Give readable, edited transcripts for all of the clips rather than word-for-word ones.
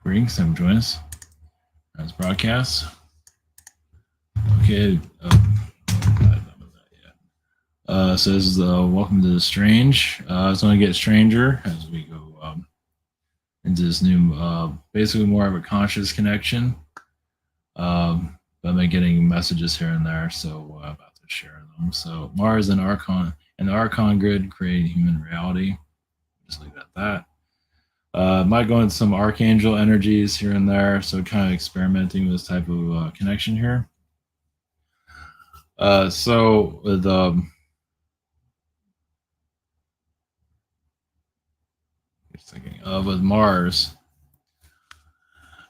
Greetings, I'm joining us. That's broadcast. Okay. Says welcome to the strange. It's going to get stranger as we go into this new, basically more of a conscious connection. But I'm getting messages here and there, so I'm about to share them. So Mars and Archon and the Archon grid create human reality. Just leave it at that. Might go into some Archangel energies here and there, so kind of experimenting with this type of connection here. So with with Mars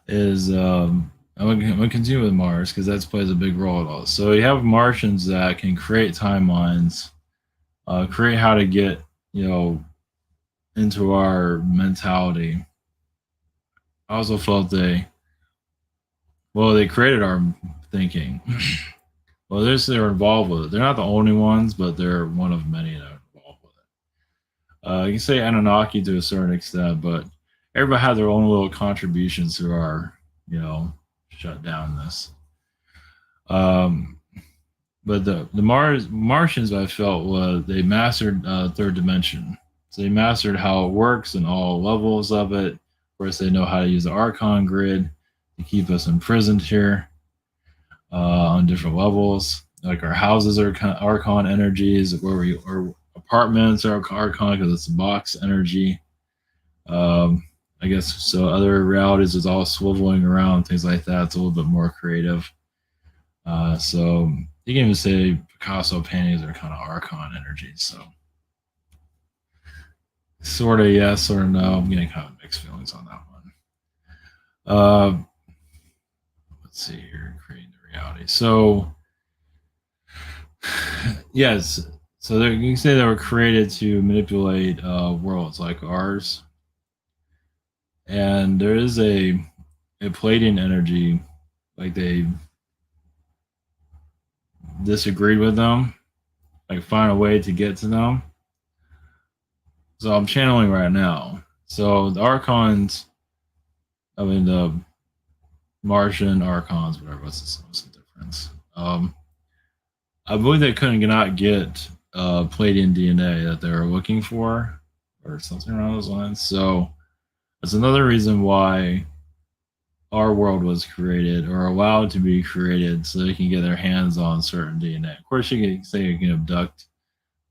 is I'm gonna continue with Mars because that plays a big role at all. So you have Martians that can create timelines, create how to get into our mentality. I also felt they created our thinking. Well, they're involved with it. They're not the only ones, but they're one of many that are involved with it. You can say Anunnaki to a certain extent, but everybody had their own little contributions to our, shut down this. But the Martians, I felt, they mastered third dimension. So they mastered how it works and all levels of it. Of course, they know how to use the Archon grid to keep us imprisoned here on different levels. Like our houses are kind of Archon energies, our apartments are Archon because it's a box energy. I guess so. Other realities is all swiveling around, things like that. It's a little bit more creative. So you can even say Picasso paintings are kind of Archon energies. So sort of yes, sort of no. I'm getting kind of mixed feelings on that one. Let's see here, creating the reality. So yes, so you can say they were created to manipulate worlds like ours. And there is a Palladian energy, like they disagreed with them, like find a way to get to them. So I'm channeling right now. So the Archons, the Martian Archons, whatever, what's the difference? I believe they not get Palladian DNA that they were looking for, or something around those lines. So that's another reason why our world was created or allowed to be created, so they can get their hands on certain DNA. Of course, you can say you can abduct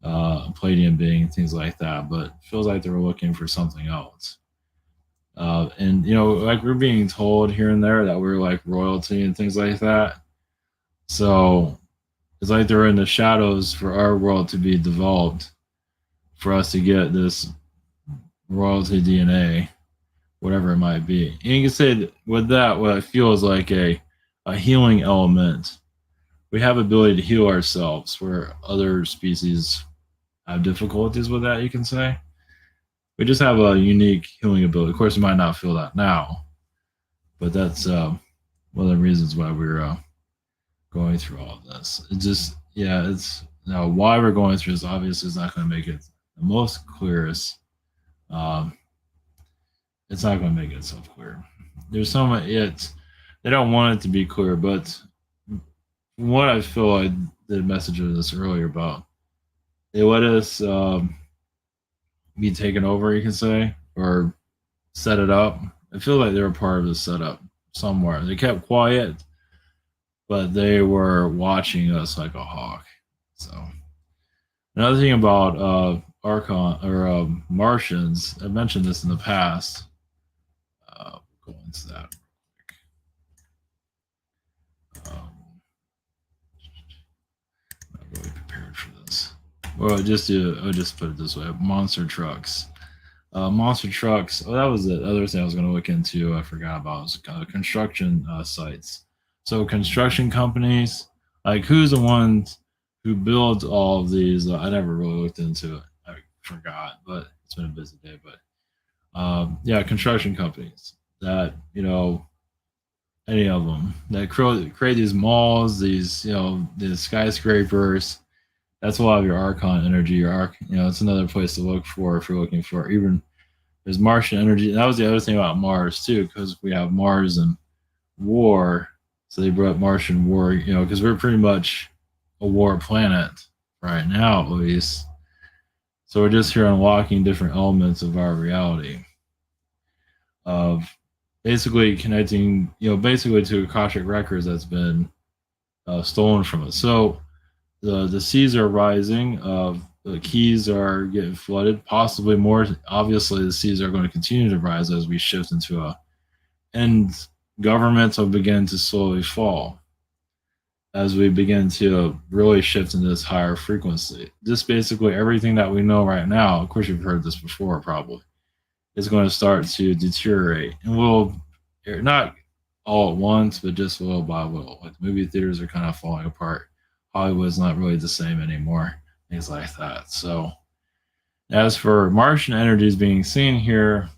a Palladian being and things like that, but it feels like they were looking for something else. And like we're being told here and there that we're like royalty and things like that. So it's like they're in the shadows for our world to be developed, for us to get this royalty DNA, whatever it might be. And you can say that with that, what I feel is like a healing element. We have ability to heal ourselves where other species have difficulties with that, you can say. We just have a unique healing ability. Of course, we might not feel that now, but that's one of the reasons why we're going through all of this. It's now why we're going through this. Obviously, it's not going to make it the most clearest. It's not going to make itself clear. There's so much. They don't want it to be clear, but what I feel, I did a message of this earlier about. They let us be taken over, you can say, or set it up. I feel like they were part of the setup somewhere. They kept quiet, but they were watching us like a hawk. So another thing about Archon or Martians, I mentioned this in the past. We'll go into that real quick. I'm not really prepared for this. Well, I'll just put it this way: monster trucks. Monster trucks. Oh, that was the other thing I was going to look into. I forgot about was construction sites. So construction companies, like who's the ones who builds all of these? I never really looked into it. I forgot, but it's been a busy day. But construction companies that any of them that create these malls, these these skyscrapers. That's a lot of your Archon energy. It's another place to look for if you're looking for even there's Martian energy. And that was the other thing about Mars too, because we have Mars and war. So they brought Martian war, because we're pretty much a war planet right now, at least. So we're just here unlocking different elements of our reality, of basically connecting, basically to Akashic records that's been stolen from us. So the seas are rising. The keys are getting flooded. Possibly more. Obviously, the seas are going to continue to rise as we shift into and governments will begin to slowly fall as we begin to really shift into this higher frequency. Just basically everything that we know right now. Of course, you've heard this before, probably, is going to start to deteriorate, and we'll not all at once, but just little by little. Like the movie theaters are kind of falling apart. Hollywood's not really the same anymore. Things like that. So, as for Martian energies being seen here,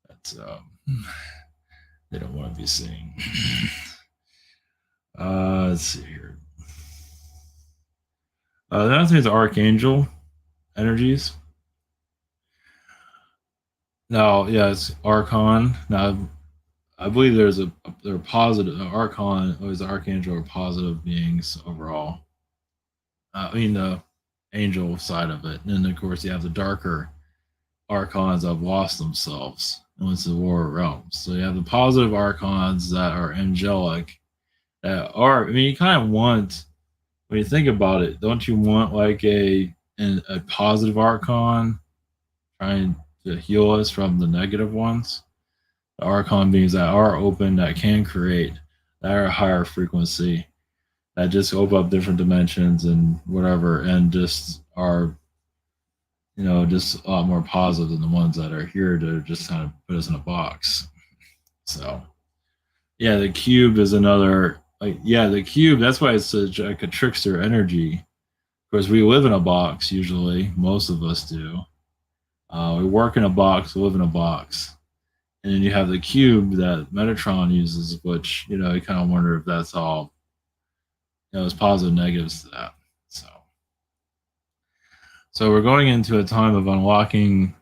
that's they don't want to be seen. Let's see here. The other thing is Archangel energies. Now, yeah, it's Archon. Now, I believe they're positive. Archon, or the Archangel, are positive beings overall. I mean, the angel side of it. And then, of course, you have the darker Archons that have lost themselves and went to the lower realms. So you have the positive Archons that are angelic, that are, I mean, you kind of want, when you think about it, don't you want like a positive Archon trying to heal us from the negative ones? The Archon beings that are open, that can create, that are higher frequency, that just open up different dimensions and whatever, and just are, just a lot more positive than the ones that are here to just kind of put us in a box. So, yeah, the cube is another, the cube, that's why it's such like a trickster energy. Of course, we live in a box usually, most of us do. We work in a box, live in a box. And then you have the cube that Metatron uses, which, you kind of wonder if that's all, there's positive negatives to that. So we're going into a time of unlocking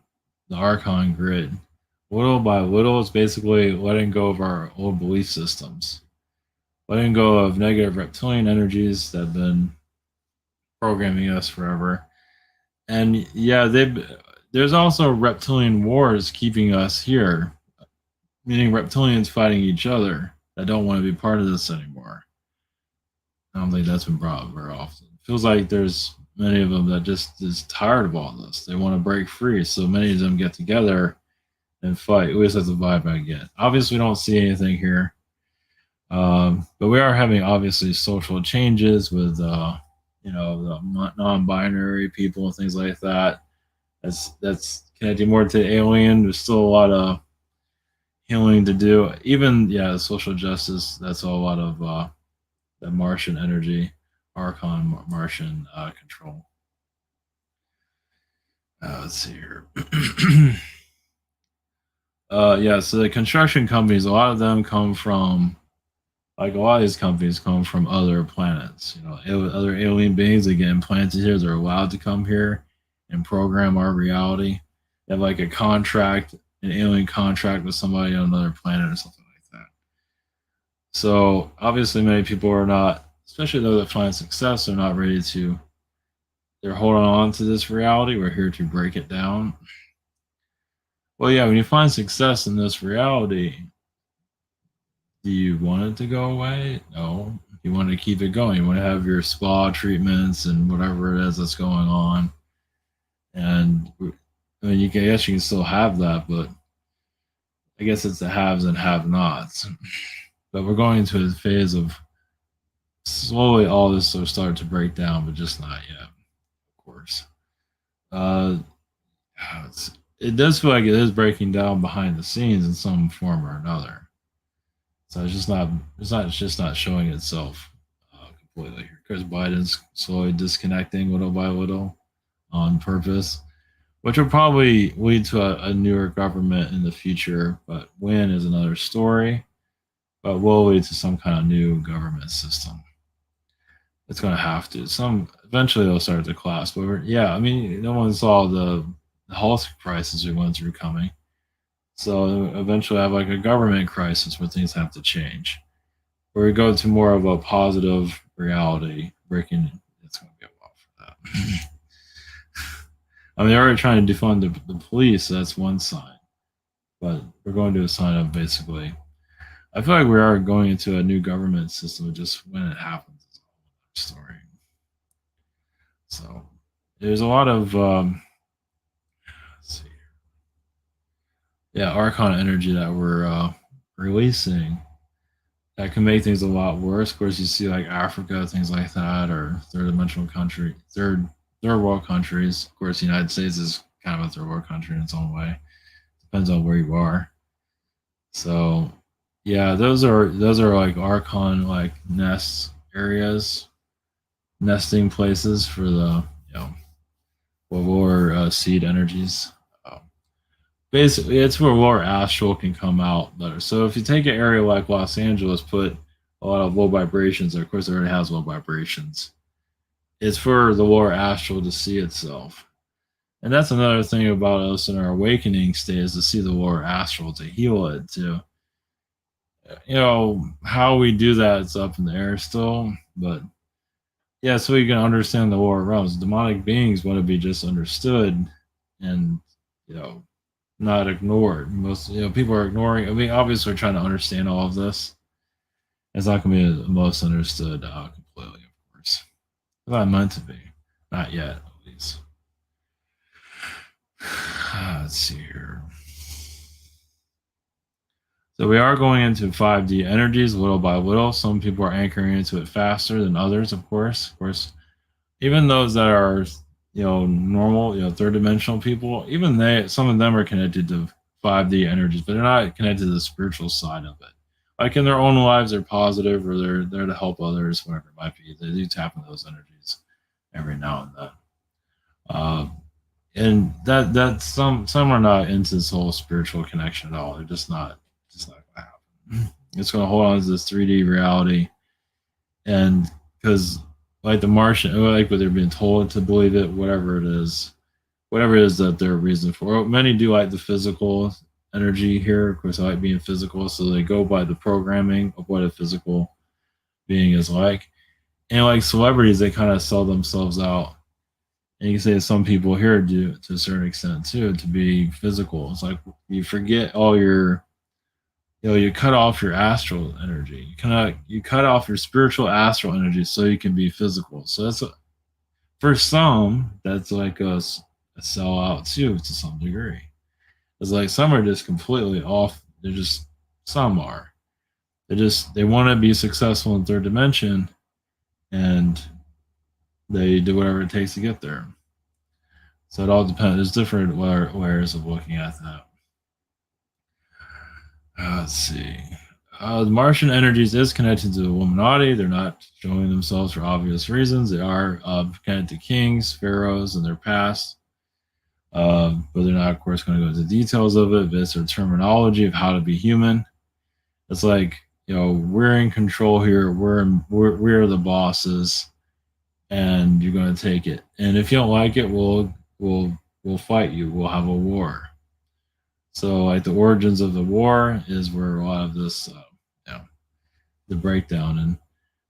the Archon grid. Little by little, it's basically letting go of our old belief systems, letting go of negative reptilian energies that have been programming us forever. And yeah, there's also reptilian wars keeping us here, meaning reptilians fighting each other that don't want to be part of this anymore. I don't think that's been brought up very often. It feels like there's many of them that just is tired of all this. They want to break free. So many of them get together and fight. We just have to vibe back again. Obviously, we don't see anything here. But we are having obviously social changes with, the non-binary people and things like that. That's connecting more to alien. There's still a lot of healing to do. Even, social justice. That's a lot of the Martian energy, Archon Martian control. Let's see here. So the construction companies, a lot of them come from, like a lot of these companies come from other planets. Other alien beings that get implanted here. They're allowed to come here and program our reality. They have like a contract, an alien contract with somebody on another planet or something like that. So obviously, many people are not, especially those that find success, are not ready to. They're holding on to this reality. We're here to break it down. Well, yeah, when you find success in this reality, do you want it to go away? No. You want to keep it going. You want to have your spa treatments and whatever it is that's going on. And I mean, I guess you can still have that, but I guess it's the haves and have-nots. But we're going into a phase of slowly all this will start to break down, but just not yet, of course. It does feel like it is breaking down behind the scenes in some form or another. So it's just not showing itself completely. Because Biden's slowly disconnecting little by little on purpose, which will probably lead to a newer government in the future. But when is another story. But will lead to some kind of new government system. It's going to have to. Eventually they'll start to collapse. But yeah, I mean, no one saw the health crisis we went through coming. So eventually have like a government crisis where things have to change. Where we go to more of a positive reality, breaking it's gonna be a while for that. I mean they're already trying to defund the police, so that's one sign. But we're going to a sign of basically I feel like we are going into a new government system. Just when it happens, it's all another story. So there's a lot of let's see, yeah, Archon energy that we're releasing that can make things a lot worse. Of course, you see like Africa, things like that, or third dimensional country, third world countries. Of course, the United States is kind of a third world country in its own way. Depends on where you are. So yeah, those are like Archon like nest areas, nesting places for the lower seed energies. Um, Basically, it's where lower astral can come out better. So if you take an area like Los Angeles, put a lot of low vibrations there. Of course, it already has low vibrations. It's for the lower astral to see itself. And that's another thing about us in our awakening state is to see the lower astral, to heal it, to how we do that is up in the air still, but yeah, so you can understand the lower realms. Demonic beings want to be just understood and you know not ignored. Most people are ignoring. I mean, obviously, we're trying to understand all of this. It's not going to be the most understood completely, of course. It's not meant to be, not yet, at least. Let's see here. So we are going into 5D energies little by little. Some people are anchoring into it faster than others, of course. Of course, even those that are, normal, third dimensional people, even some of them are connected to 5D energies, but they're not connected to the spiritual side of it. Like in their own lives, they're positive or they're there to help others, whatever it might be. They do tap into those energies every now and then. And that some are not into this whole spiritual connection at all. They're just not gonna happen. It's gonna hold on to this 3D reality, and because like the Martian, like what they're being told to believe it, whatever it is that their reason for. Many do like the physical energy here. Of course, I like being physical, so they go by the programming of what a physical being is like. And like celebrities, they kind of sell themselves out. And you can say some people here do to a certain extent too, to be physical. It's like you forget all your, you cut off your astral energy. You cut off your spiritual astral energy so you can be physical. So for some, that's like a sellout too, to some degree. It's like some are just completely off. Some are. They want to be successful in third dimension, and they do whatever it takes to get there. So it all depends. There's different ways of looking at that. Let's see. The Martian energies is connected to the Illuminati. They're not showing themselves for obvious reasons. They are connected to kings, pharaohs, and their past. But they're not, of course, going to go into details of it. But it's their terminology of how to be human. It's like, we're in control here. We're the bosses, and you're going to take it. And if you don't like it, we'll fight you. We'll have a war. So, like the origins of the war is where a lot of this, the breakdown, and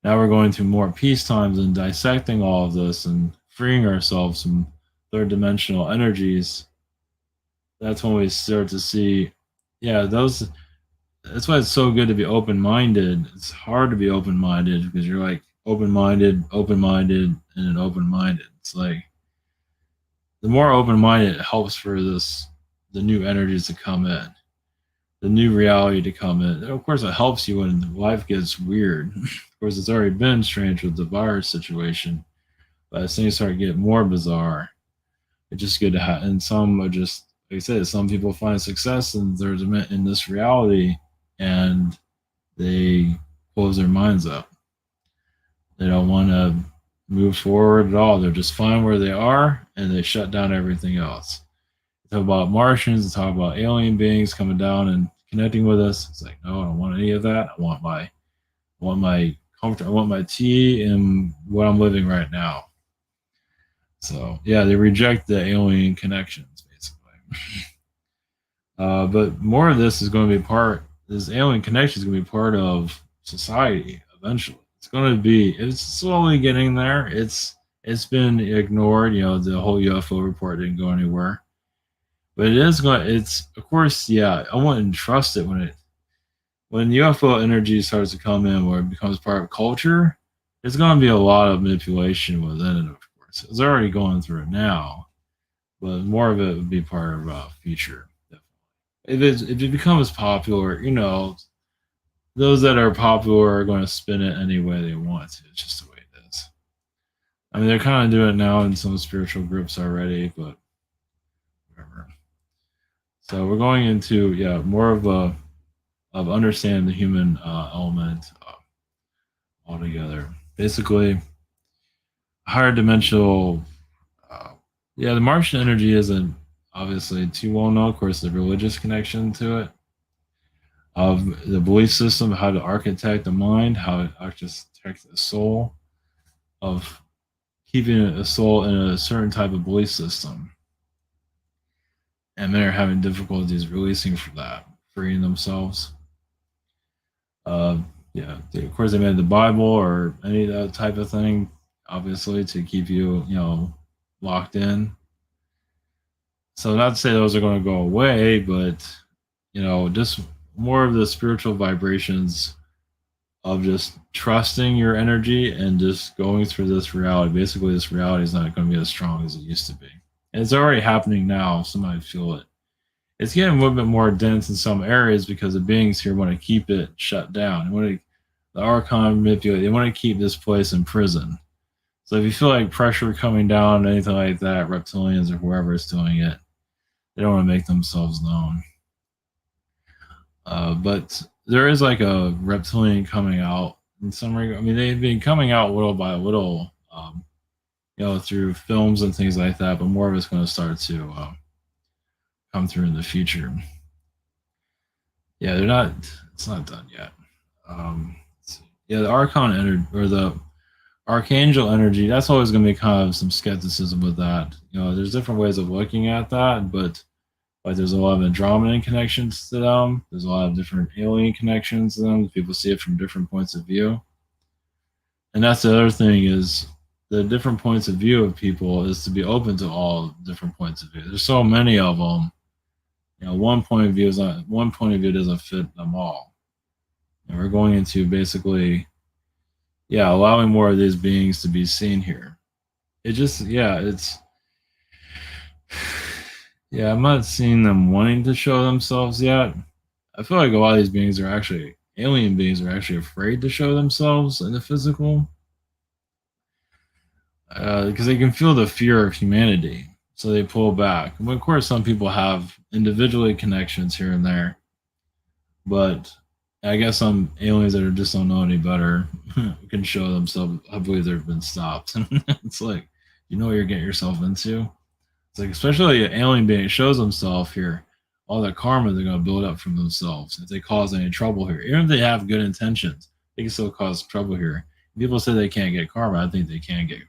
now we're going through more peace times and dissecting all of this and freeing ourselves from third dimensional energies. That's when we start to see, those. That's why it's so good to be open minded. It's hard to be open minded because you're like open minded, and then open minded. It's like the more open minded, it helps for the new energies to come in, the new reality to come in. And of course, it helps you when life gets weird. Of course, it's already been strange with the virus situation, but as things start to get more bizarre, it's just good to have. And some are just, like I said, some people find success in this reality, and they close their minds up. They don't want to move forward at all. They're just fine where they are, and they shut down everything else. Talk about Martians, talk about alien beings coming down and connecting with us. It's like, no, I don't want any of that. I want my comfort. I want my tea and what I'm living right now. So yeah, they reject the alien connections basically. But more of this is going to be this alien connection is going to be part of society eventually. It's slowly getting there. It's been ignored. The whole UFO report didn't go anywhere. But of course, yeah, I wouldn't trust it when UFO energy starts to come in where it becomes part of culture. There's going to be a lot of manipulation within it, of course. It's already going through it now, but more of it would be part of future. If it becomes popular, those that are popular are going to spin it any way they want to. It's just the way it is. I mean, they're kind of doing it now in some spiritual groups already, but whatever. So we're going into more of understanding the human element altogether. Basically, higher dimensional. Uh, the Martian energy isn't obviously too well known. Of course, the religious connection to it, of the belief system, how to architect the mind, how to architect the soul, of keeping a soul in a certain type of belief system. And men are having difficulties releasing from that, freeing themselves. Uh, of course, they made the Bible or any of that type of thing, obviously, to keep you, locked in. So, not to say those are going to go away, but, just more of the spiritual vibrations of just trusting your energy and just going through this reality. Basically, this reality is not going to be as strong as it used to be. And it's already happening now. Some might feel it. It's getting a little bit more dense in some areas because the beings here want to keep it shut down. The Archon manipulate. They want to keep this place in prison. So if you feel like pressure coming down, anything like that, reptilians or whoever is doing it, they don't want to make themselves known. But there is like a reptilian coming out in some regard. I mean, they've been coming out little by little, through films and things like that. But more of it's going to start to come through in the future. Yeah, they're not. It's not done yet. The Archon energy or the Archangel energy. That's always going to be kind of some skepticism with that. There's different ways of looking at that, but like there's a lot of Andromedan connections to them. There's a lot of different alien connections to them. People see it from different points of view, and that's the other thing is the different points of view of people is to be open to all different points of view. There's so many of them. One point of view doesn't fit them all. And we're going into basically, allowing more of these beings to be seen here. I'm not seeing them wanting to show themselves yet. I feel like a lot of these beings alien beings are actually afraid to show themselves in the physical. Because they can feel the fear of humanity. So they pull back. And of course, some people have individually connections here and there. But I guess some aliens that just don't know any better can show themselves. I believe they've been stopped. It's like, you know what you're getting yourself into? It's like, especially an alien being shows himself here, all the karma they're going to build up from themselves. If they cause any trouble here, even if they have good intentions, they can still cause trouble here. People say they can't get karma. I think they can get karma.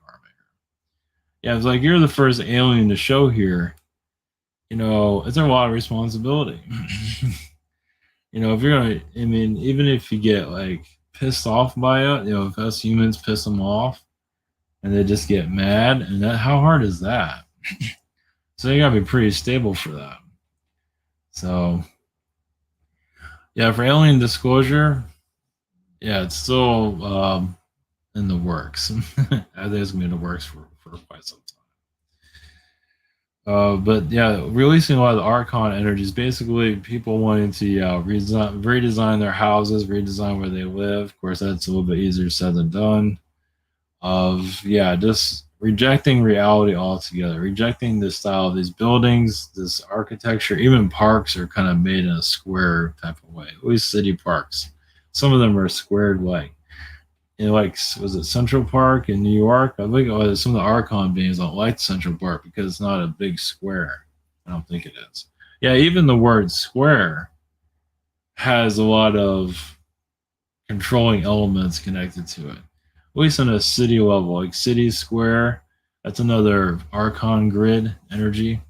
Yeah, it's like you're the first alien to show here. It's a lot of responsibility. If you're gonna, I mean, even if you get like pissed off by it, if us humans piss them off, and they just get mad, and how hard is that? So you gotta be pretty stable for that. So, for alien disclosure, it's still in the works. I think it's gonna be in the works for quite some time. But releasing a lot of the Archon energies, basically people wanting to redesign their houses, redesign where they live. Of course, that's a little bit easier said than done. Just rejecting reality altogether, rejecting the style of these buildings, this architecture. Even parks are kind of made in a square type of way. At least city parks. Some of them are squared was it Central Park in New York? I think some of the Archon beings don't like Central Park because it's not a big square. I don't think it is. Yeah, even the word square has a lot of controlling elements connected to it. At least on a city level, like city square, that's another Archon grid energy.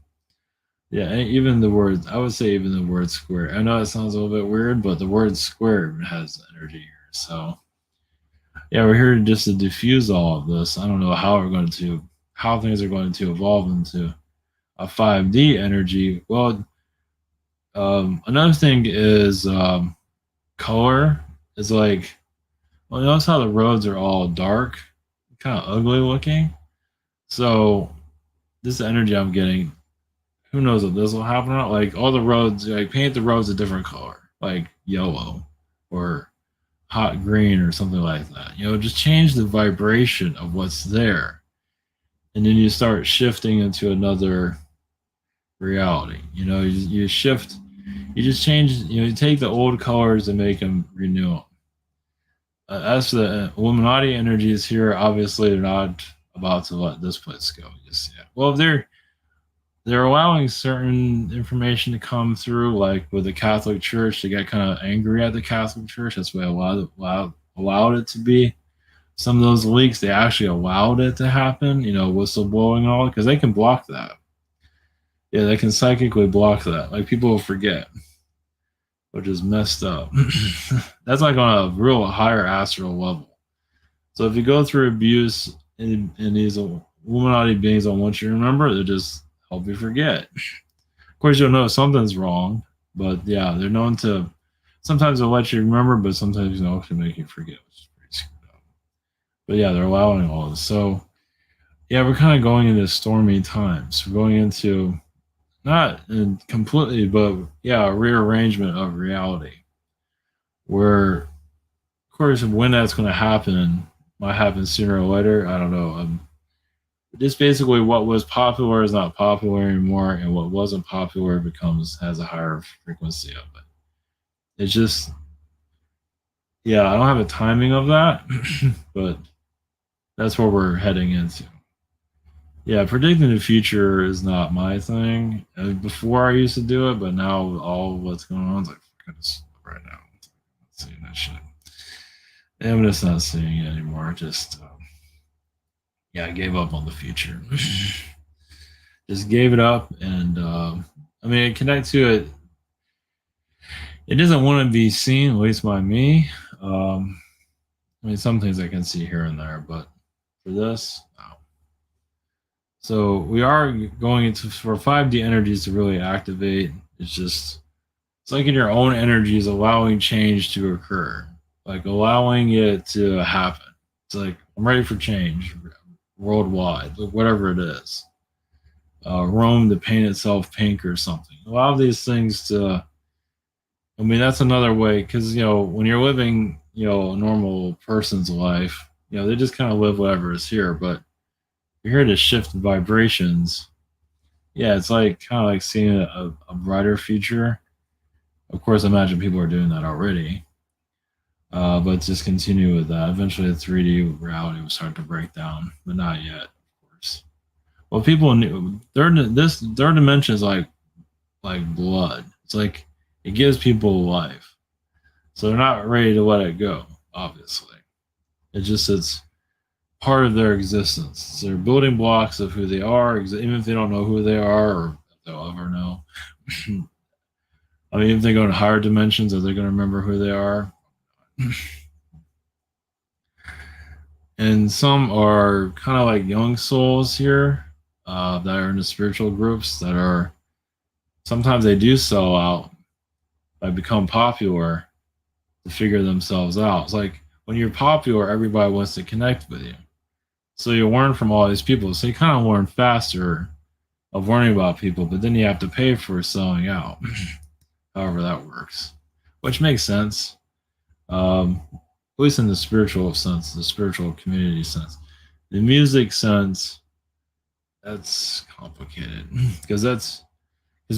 Yeah, and even the word, I would say even the word square. I know it sounds a little bit weird, but the word square has energy here. So yeah, we're here just to diffuse all of this. I don't know how things are going to evolve into a 5D energy. Well, another thing is color is like, well, notice how the roads are all dark, kind of ugly looking. So this energy I'm getting, who knows if this will happen or not? Like all the roads, like paint the roads a different color, like yellow or hot green or something like that. Just change the vibration of what's there, and then you start shifting into another reality. You shift, you just change. You take the old colors and make them renew them. As for the Illuminati energies here, obviously they're not about to let this place go just yet. Well, if they're allowing certain information to come through, like with the Catholic Church. They got kind of angry at the Catholic Church. That's why allowed it to be. Some of those leaks, they actually allowed it to happen, whistleblowing and all, because they can block that. Yeah, they can psychically block that. Like people will forget, which is messed up. That's like on a real higher astral level. So if you go through abuse in these Illuminati beings don't want you to remember, they just help you forget. Of course, you'll know something's wrong, but yeah, they're known to sometimes they'll let you remember, but sometimes they'll actually make you forget, which is pretty screwed up. But yeah, they're allowing all this. So yeah, we're kind of going into stormy times. We're going into not completely, but yeah, a rearrangement of reality. Where, of course, when that's going to happen might happen sooner or later. I don't know. Just basically what was popular is not popular anymore, and what wasn't popular has a higher frequency of it. It's just, yeah, I don't have a timing of that, but that's where we're heading into. Yeah, predicting the future is not my thing. Before I used to do it, but now all what's going on is like, I just right now, I'm not seeing that shit. I'm just not seeing it anymore. Just, yeah, I gave up on the future. Just gave it up, and I mean, connect to it. It doesn't want to be seen, at least by me. I mean, some things I can see here and there, but for this, no. So we are going into for 5D energies to really activate. It's like in your own energies, allowing change to occur, like allowing it to happen. It's like I'm ready for change worldwide, like whatever it is. Rome to paint itself pink or something. A lot of these things to I mean, that's another way because when you're living, a normal person's life, they just kind of live whatever is here. But you're here to shift the vibrations. Yeah, it's like kind of like seeing a brighter future. Of course, I imagine people are doing that already. But just continue with that. Eventually, the 3D reality will start to break down, but not yet, of course. Well, people knew third dimension is like blood. It's like it gives people life. So they're not ready to let it go, obviously. It's part of their existence. They're building blocks of who they are, even if they don't know who they are or if they'll ever know. I mean, if they go to higher dimensions, are they going to remember who they are? And some are kind of like young souls here that are in the spiritual groups that are sometimes they do sell out by become popular to figure themselves out. It's like when you're popular, everybody wants to connect with you. So you learn from all these people. So you kind of learn faster of learning about people, but then you have to pay for selling out. However that works, which makes sense. At least in the spiritual sense, the spiritual community sense. The music sense, that's complicated because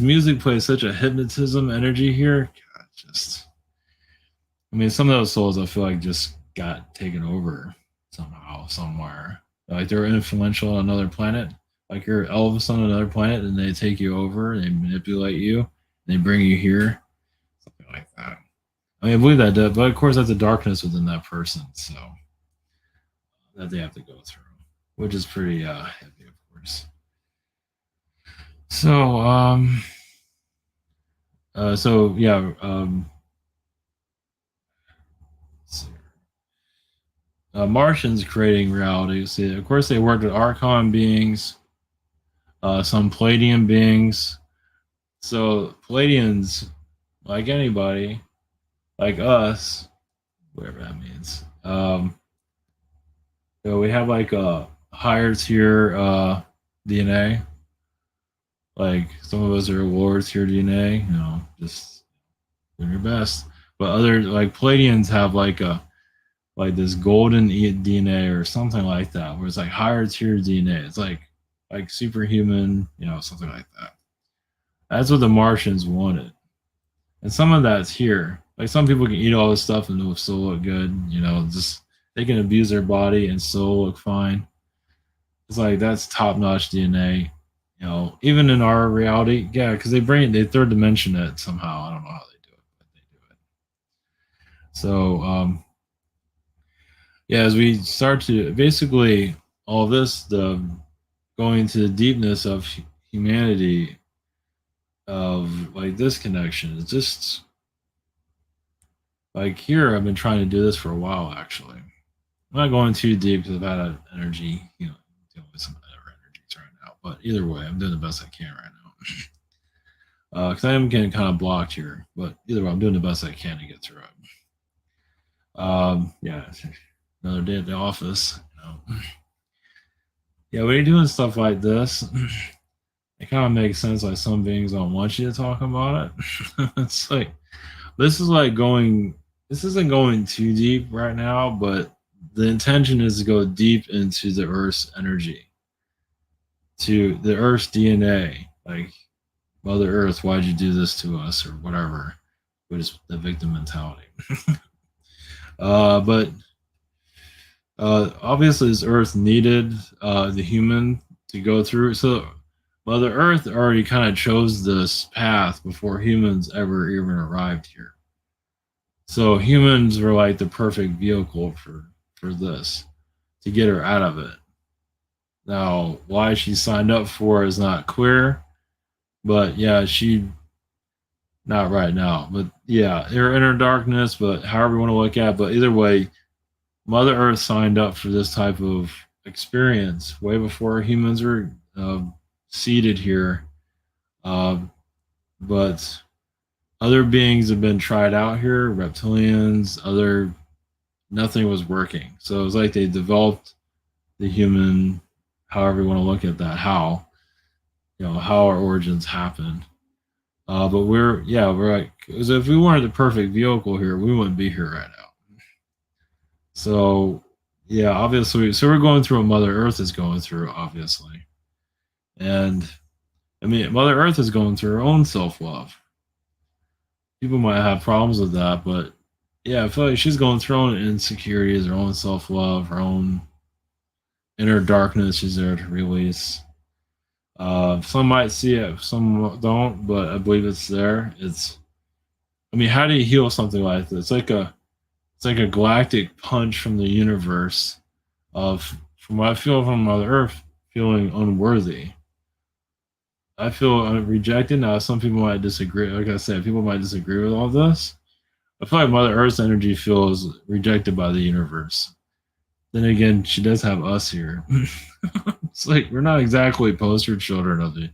music plays such a hypnotism energy here. God, I mean, some of those souls I feel like just got taken over somehow, somewhere. Like they're influential on another planet. Like you're Elvis on another planet, and they take you over, and they manipulate you, and they bring you here, something like that. I mean, I believe that, but of course, that's a darkness within that person, so that they have to go through, which is pretty heavy, of course. So so yeah, Martians creating reality. See, of course, they worked with Archon beings, some Palladian beings. So Palladians, like anybody, like us, whatever that means. So we have like a higher tier DNA. Like some of us are lower tier DNA. You know, just doing your best. But other like Palladians have like this golden DNA or something like that, where it's like higher tier DNA. It's like superhuman, you know, something like that. That's what the Martians wanted, and some of that's here. Like some people can eat all this stuff and it'll still look good, you know. Just they can abuse their body and still look fine. It's like that's top notch DNA, you know. Even in our reality, yeah, because they third dimension it somehow. I don't know how they do it, but they do it. So yeah, as we start to basically all this, the going to the deepness of humanity, of like this connection, it's just like here. I've been trying to do this for a while. Actually, I'm not going too deep because I've had an energy, you know, dealing with some other energies right now. But either way, I'm doing the best I can right now. Because I am getting kind of blocked here, but either way, I'm doing the best I can to get through it. Yeah, another day at the office. You know. Yeah, when you're doing stuff like this, it kind of makes sense. Like some beings don't want you to talk about it. It's like this is like going. This isn't going too deep right now, but the intention is to go deep into the Earth's energy, to the Earth's DNA. Like Mother Earth, why'd you do this to us, or whatever? Which is the victim mentality. But obviously, this Earth needed the human to go through. So Mother Earth already kind of chose this path before humans ever even arrived here. So humans were like the perfect vehicle for this to get her out of it. Now, why she signed up for is not clear, but yeah, she not right now, but yeah, her inner darkness. But however you want to look at it, but either way, Mother Earth signed up for this type of experience way before humans were seated here. Uh, but other beings have been tried out here, reptilians, other nothing was working. So it was like they developed the human, however you want to look at that, how you know how our origins happened. But we're like, because if we weren't the perfect vehicle here, we wouldn't be here right now. So yeah, obviously, so we're going through what Mother Earth is going through, obviously, and I mean, Mother Earth is going through her own self love. People might have problems with that, but yeah, I feel like she's going through her own insecurities, her own self love, her own inner darkness. She's there to release. Some might see it, some don't, but I believe it's there. I mean, how do you heal something like this? It's like a galactic punch from the universe of, from what I feel from Mother Earth, feeling unworthy. I feel rejected. Now, some people might disagree. Like I said, people might disagree with all this. I feel like Mother Earth's energy feels rejected by the universe. Then again, she does have us here. It's like we're not exactly poster children of the,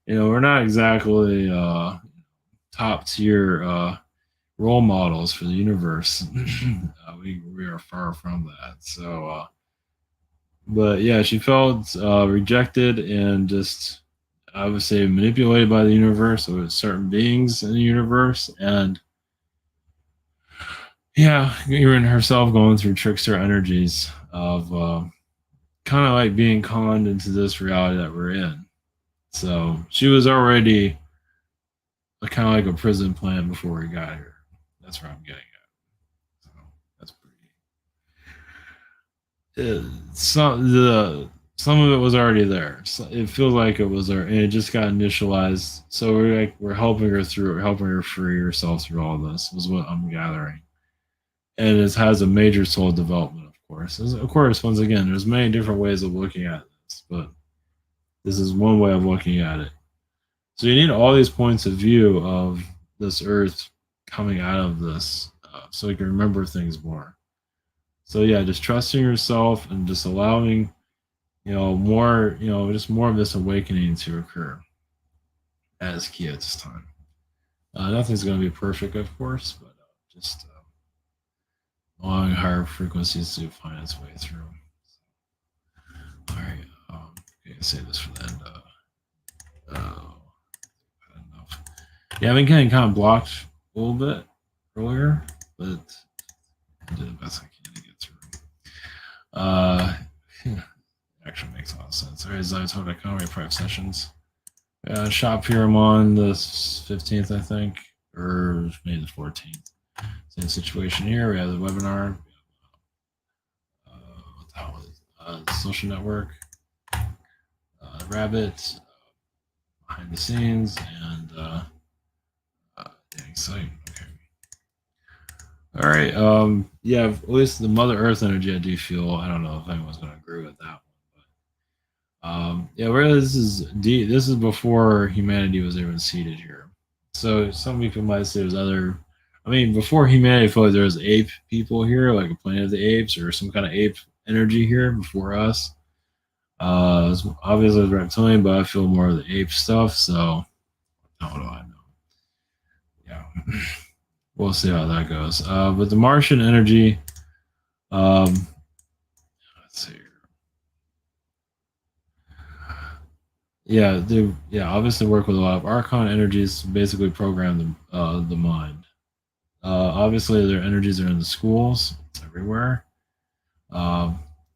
you know, we're not exactly top tier role models for the universe. We are far from that. So, but yeah, she felt rejected and just, I would say, manipulated by the universe or certain beings in the universe, and yeah, even herself going through trickster energies of kind of like being conned into this reality that we're in. So she was already kind of like a prison plan before we got here. That's where I'm getting at. So that's pretty. Some of it was already there. So it feels like it was there, and it just got initialized. So we're helping her through, we're helping her free herself through all this. Is what I'm gathering, and it has a major soul development. Of course, of course. Once again, there's many different ways of looking at this, but this is one way of looking at it. So you need all these points of view of this earth coming out of this, so you can remember things more. So yeah, just trusting yourself and just allowing, more, just more of this awakening to occur as key at this time. Nothing's going to be perfect, of course, but just allowing higher frequencies to find its way through. All right, okay, say this for the end. Enough. Yeah, I've been getting kind of blocked a little bit earlier, but I did the best I can to get through. Actually makes a lot of sense. All right, Zytone.com, we have private sessions. Shop here, I'm on the 15th, I think, or maybe the 14th. Same situation here. We have the webinar. What the hell is the social network? Rabbit, behind the scenes, and dang site. Okay. All right. Yeah, at least the Mother Earth energy, I do feel. I don't know if anyone's going to agree with that one, but yeah. Whereas this is before humanity was even seated here. So some people might say there's other. I mean, before humanity, I feel like there was ape people here, like a Planet of the Apes, or some kind of ape energy here before us. Obviously, it's reptilian, but I feel more of the ape stuff. So how do I know? Yeah. We'll see how that goes. But the Martian energy, let's see. Yeah, they obviously work with a lot of Archon energies to basically program the mind. Obviously, their energies are in the schools. It's everywhere.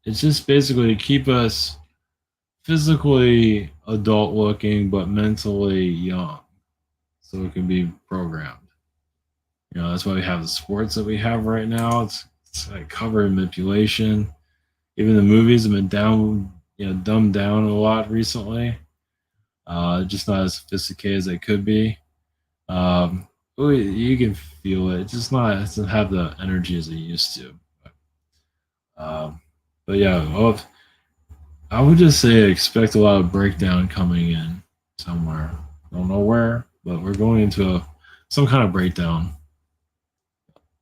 It's just basically to keep us physically adult looking, but mentally young, so it can be programmed. That's why we have the sports that we have right now. It's like cover manipulation. Even the movies have been dumbed down a lot recently. Just not as sophisticated as they could be. You can feel it. It's just not. It doesn't have the energy as it used to. Um, but yeah, I would just say expect a lot of breakdown coming in somewhere. Don't know where, but we're going into some kind of breakdown.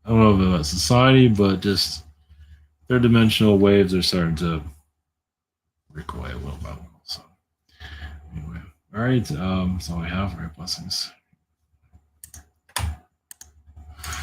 I don't know about society, but just third dimensional waves are starting to break away little by little. So anyway, all right. That's all I have. All right, blessings.